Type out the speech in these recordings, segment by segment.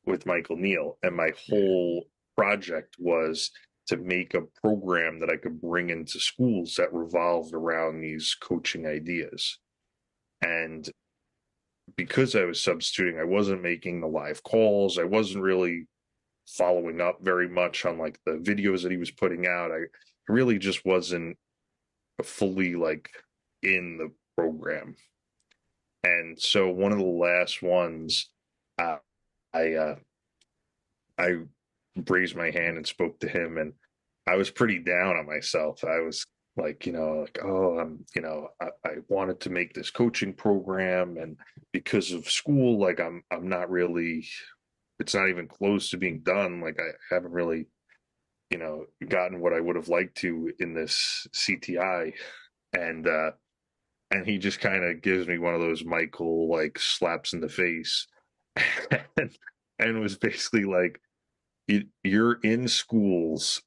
with Michael Neal, and my whole project was to make a program that I could bring into schools that revolved around these coaching ideas. And because I was substituting, I wasn't making the live calls. I wasn't really following up very much on like the videos that he was putting out. I really just wasn't fully like in the program. And so one of the last ones, uh, I I raised my hand and spoke to him, and I was pretty down on myself. I was like, like, oh, I wanted to make this coaching program, and because of school, like, I'm not really, it's not even close to being done. Like, I haven't really, gotten what I would have liked to in this CTI, and and he just kind of gives me one of those Michael like slaps in the face, and, and was basically like, you're in schools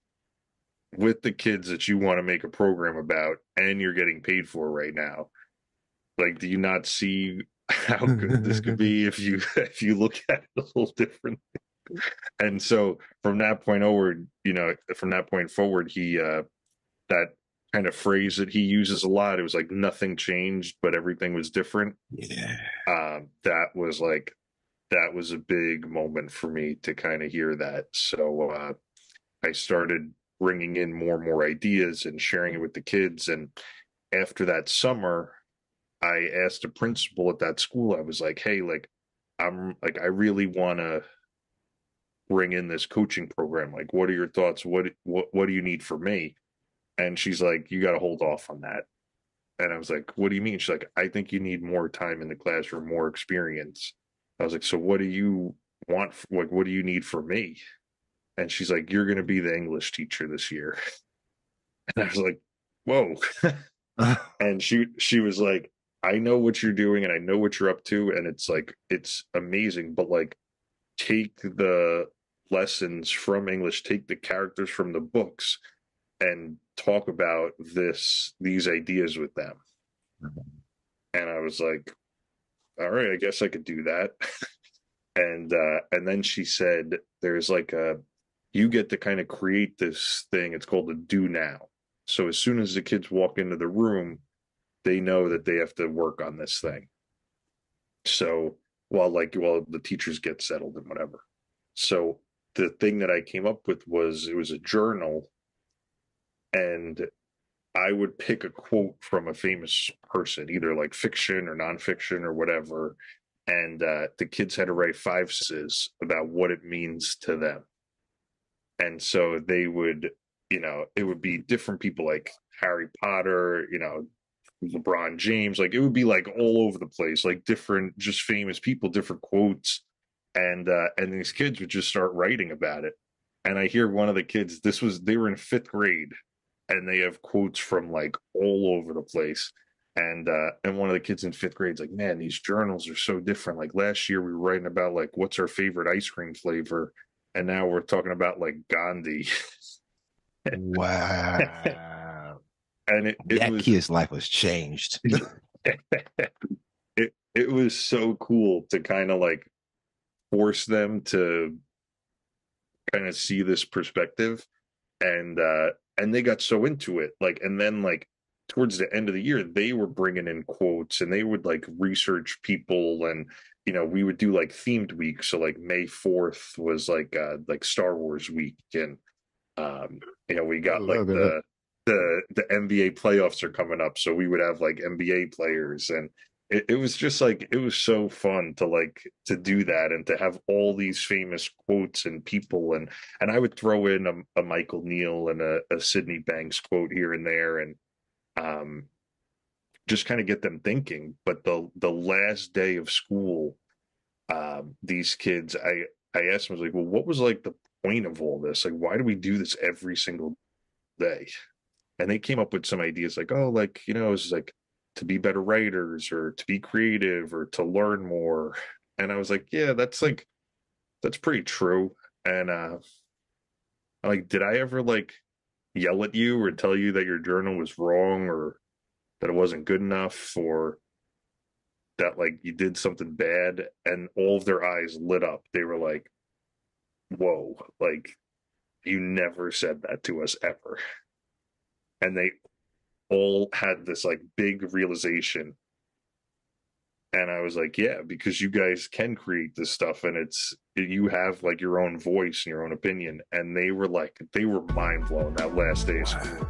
with the kids that you want to make a program about, and you're getting paid for right now. Like, do you not see how good this could be if you if you look at it a little different? And so from that point forward, from that point forward, he that kind of phrase that he uses a lot. It was like nothing changed, but everything was different. Yeah. That was a big moment for me to kind of hear that. So I started bringing in more and more ideas and sharing it with the kids. And after that summer, I asked a principal at that school. I was like, "Hey, like, I really want to bring in this coaching program. Like, what are your thoughts? What do you need for me?" And she's like, "You got to hold off on that." And I was like, "What do you mean?" She's like, "I think you need more time in the classroom, more experience." I was like, "So what do you want? Like, what do you need for me?" And she's like, "You're going to be the English teacher this year." And I was like, "Whoa." And she was like, "I know what you're doing and I know what you're up to, and it's like it's amazing, but like take the lessons from English, take the characters from the books and talk about these ideas with them." And I was like, "All right, I guess I could do that." And then she said, "There's like a you get to kind of create this thing. It's called a do now. So as soon as the kids walk into the room, they know that they have to work on this thing. So while the teachers get settled and whatever." So the thing that I came up with was it was a journal, and I would pick a quote from a famous person, either like fiction or nonfiction or whatever, and the kids had to write five sentences about what it means to them. And so they would, it would be different people like Harry Potter, LeBron James, like it would be like all over the place, like different, just famous people, different quotes, and these kids would just start writing about it. And I hear one of the kids, they were in fifth grade, and they have quotes from like all over the place. And one of the kids in fifth grade is like, "Man, these journals are so different. Like last year we were writing about like what's our favorite ice cream flavor, and now we're talking about like Gandhi." Wow. And it That was kid's life was changed. it was so cool to kind of like force them to kind of see this perspective, and they got so into it, like, and then like towards the end of the year they were bringing in quotes, and they would like research people, and we would do like themed weeks. So like May 4th was like Star Wars week, and we I got like love it. the NBA playoffs are coming up, so we would have like NBA players, and it was just like it was so fun to like to do that and to have all these famous quotes and people, and I would throw in a Michael Neal and a Sydney Banks quote here and there, and um, just kind of get them thinking. But the last day of school, these kids, I asked them, I was like, "Well, what was like the point of all this? Like, why do we do this every single day?" And they came up with some ideas like, "Oh, like, it's like to be better writers or to be creative or to learn more." And I was like, "Yeah, that's pretty true." And I'm like, "Did I ever like yell at you or tell you that your journal was wrong or that it wasn't good enough or that like you did something bad?" And all of their eyes lit up. They were like, whoa, like you never said that to us ever. And they all had this like big realization. And I was like, yeah, because you guys can create this stuff and you have like your own voice and your own opinion. And they were mind blown that last day of Wow. school.